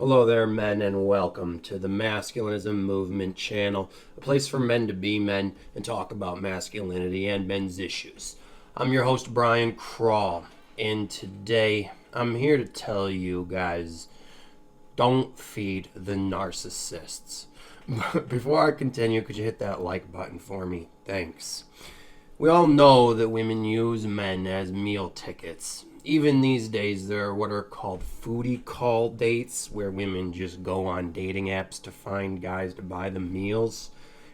Hello there, men, and welcome to the Masculinism Movement channel, a place for men to be men and talk about masculinity and men's issues. I'm your host, Brian Crawl, and today I'm here to tell you guys, don't feed the narcissists. Before I continue, could you hit that like button for me? Thanks. We all know that women use men as meal tickets. Even these days, there are what are called foodie call dates, where women just go on dating apps to find guys to buy them meals.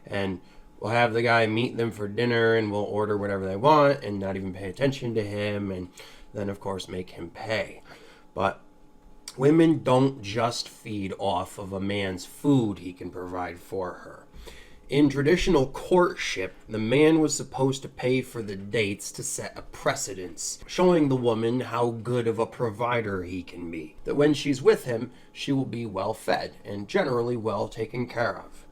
And we'll have the guy meet them for dinner, and we'll order whatever they want and not even pay attention to him, and then, of course, make him pay. But women don't just feed off of a man's food he can provide for her. In traditional courtship, the man was supposed to pay for the dates to set a precedence, showing the woman how good of a provider he can be. That when she's with him, she will be well fed and generally well taken care of.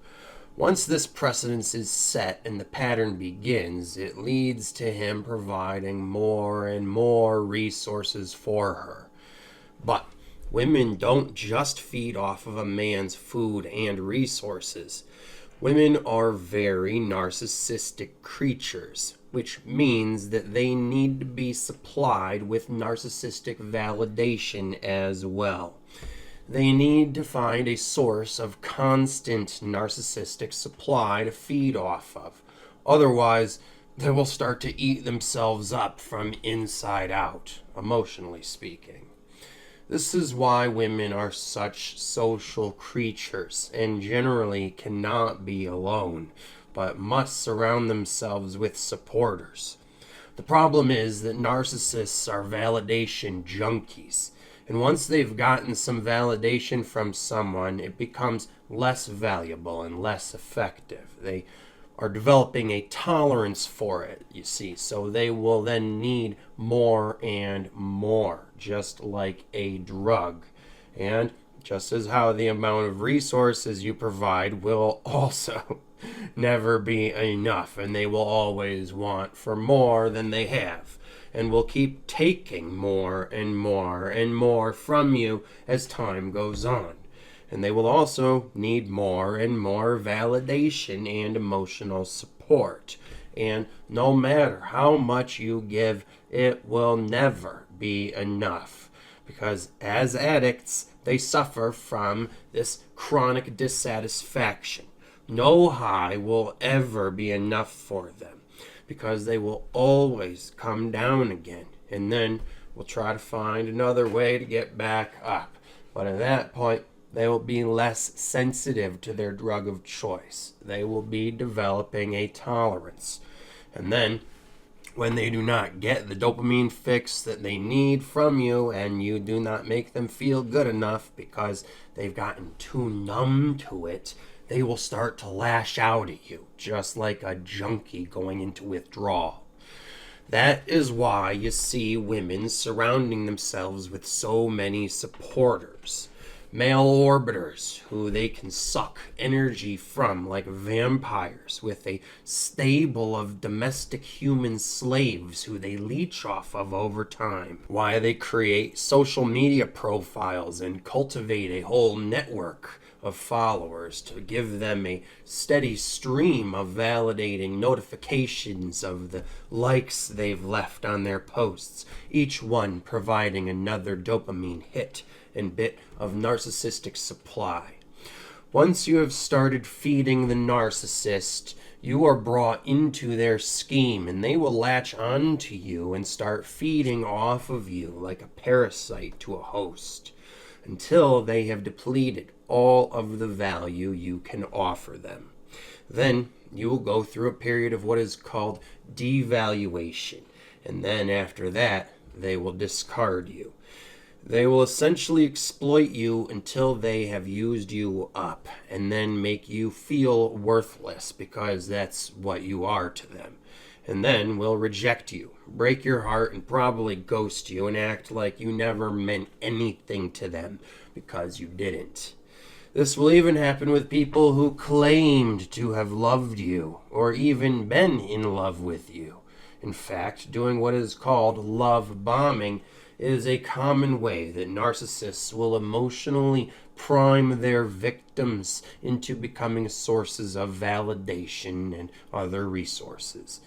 Once this precedence is set and the pattern begins, it leads to him providing more and more resources for her. But women don't just feed off of a man's food and resources. Women are very narcissistic creatures, which means that they need to be supplied with narcissistic validation as well. They need to find a source of constant narcissistic supply to feed off of. Otherwise, they will start to eat themselves up from inside out, emotionally speaking. This is why women are such social creatures and generally cannot be alone, but must surround themselves with supporters. The problem is that narcissists are validation junkies, and once they've gotten some validation from someone, it becomes less valuable and less effective. They are developing a tolerance for it, you see, so they will then need more and more, just like a drug. And just as how the amount of resources you provide will also never be enough, and they will always want for more than they have, and will keep taking more and more and more from you as time goes on. And they will also need more and more validation and emotional support. And no matter how much you give, it will never be enough. Because as addicts, they suffer from this chronic dissatisfaction. No high will ever be enough for them, because they will always come down again, and then will try to find another way to get back up. But at that point, they will be less sensitive to their drug of choice. They will be developing a tolerance. And then, when they do not get the dopamine fix that they need from you, and you do not make them feel good enough because they've gotten too numb to it, they will start to lash out at you, just like a junkie going into withdrawal. That is why you see women surrounding themselves with so many supporters. Male orbiters who they can suck energy from like vampires, with a stable of domestic human slaves who they leech off of over time. Why they create social media profiles and cultivate a whole network of followers to give them a steady stream of validating notifications of the likes they've left on their posts, each one providing another dopamine hit and bit of narcissistic supply. Once you have started feeding the narcissist, you are brought into their scheme, and they will latch onto you and start feeding off of you like a parasite to a host, until they have depleted all of the value you can offer them. Then you will go through a period of what is called devaluation, and then after that, they will discard you. They will essentially exploit you until they have used you up, and then make you feel worthless, because that's what you are to them. And then will reject you, break your heart, and probably ghost you and act like you never meant anything to them, because you didn't. This will even happen with people who claimed to have loved you, or even been in love with you. In fact, doing what is called love bombing is a common way that narcissists will emotionally prime their victims into becoming sources of validation and other resources.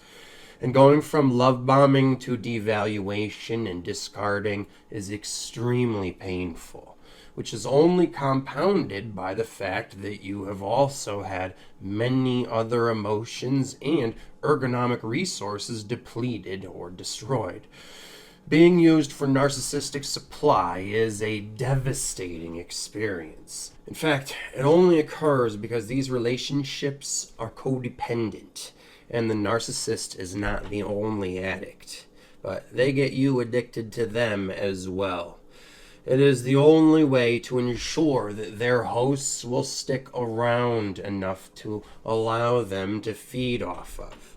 And going from love bombing to devaluation and discarding is extremely painful, which is only compounded by the fact that you have also had many other emotions and ergonomic resources depleted or destroyed. Being used for narcissistic supply is a devastating experience. In fact, it only occurs because these relationships are codependent, and the narcissist is not the only addict, but they get you addicted to them as well. It is the only way to ensure that their hosts will stick around enough to allow them to feed off of.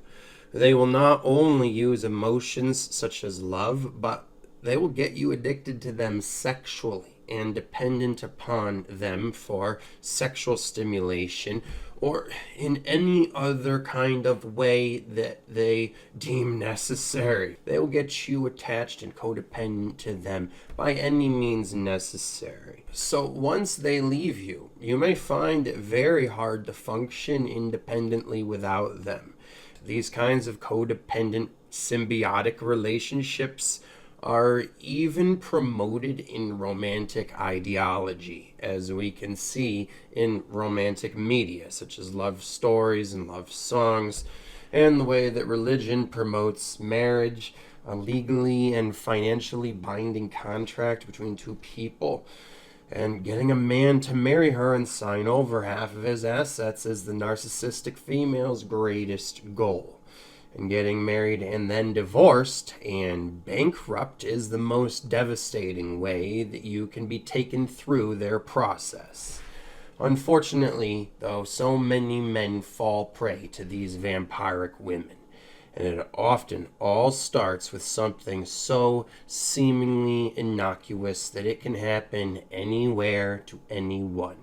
They will not only use emotions such as love, but they will get you addicted to them sexually and dependent upon them for sexual stimulation or in any other kind of way that they deem necessary. They will get you attached and codependent to them by any means necessary. So once they leave you, you may find it very hard to function independently without them. These kinds of codependent symbiotic relationships are even promoted in romantic ideology, as we can see in romantic media, such as love stories and love songs, and the way that religion promotes marriage, a legally and financially binding contract between two people. And getting a man to marry her and sign over half of his assets is the narcissistic female's greatest goal. And getting married and then divorced and bankrupt is the most devastating way that you can be taken through their process. Unfortunately, though, so many men fall prey to these vampiric women. And it often all starts with something so seemingly innocuous that it can happen anywhere to anyone.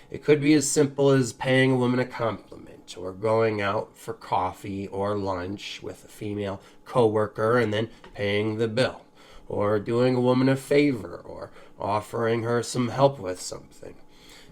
It could be as simple as paying a woman a compliment, or going out for coffee or lunch with a female coworker and then paying the bill, or doing a woman a favor, or offering her some help with something.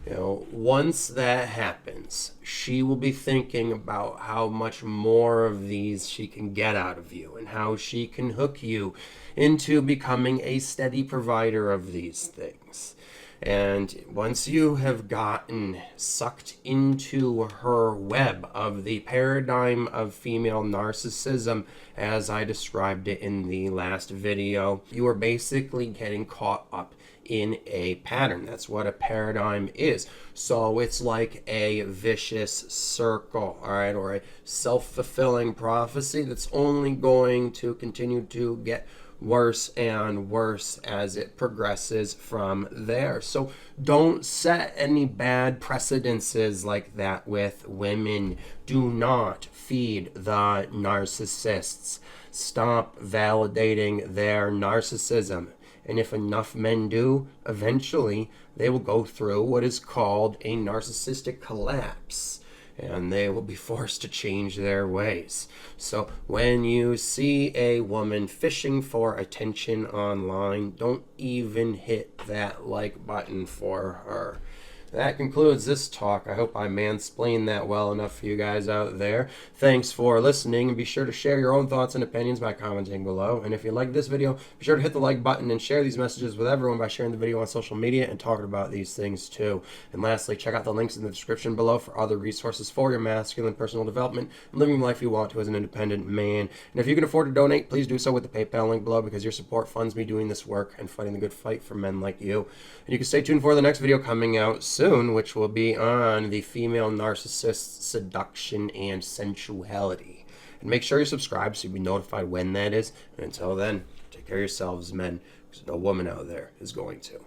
Once that happens, she will be thinking about how much more of these she can get out of you and how she can hook you into becoming a steady provider of these things. And once you have gotten sucked into her web of the paradigm of female narcissism, as I described it in the last video, you are basically getting caught up in a pattern. That's what a paradigm is. So it's like a vicious circle, all right, or a self-fulfilling prophecy that's only going to continue to get worse and worse as it progresses from there. So don't set any bad precedences like that with women. Do not feed the narcissists. Stop validating their narcissism. And if enough men do, eventually they will go through what is called a narcissistic collapse, and they will be forced to change their ways. So when you see a woman fishing for attention online, don't even hit that like button for her. That concludes this talk. I hope I mansplained that well enough for you guys out there. Thanks for listening, and be sure to share your own thoughts and opinions by commenting below. And if you like this video, be sure to hit the like button and share these messages with everyone by sharing the video on social media and talking about these things too. And lastly, check out the links in the description below for other resources for your masculine personal development and living the life you want to as an independent man. And if you can afford to donate, please do so with the PayPal link below, because your support funds me doing this work and fighting the good fight for men like you. And you can stay tuned for the next video coming out soon, which will be on the female narcissist seduction and sensuality. And make sure you subscribe so you'll be notified when that is. And until then, take care of yourselves, men, because no woman out there is going to.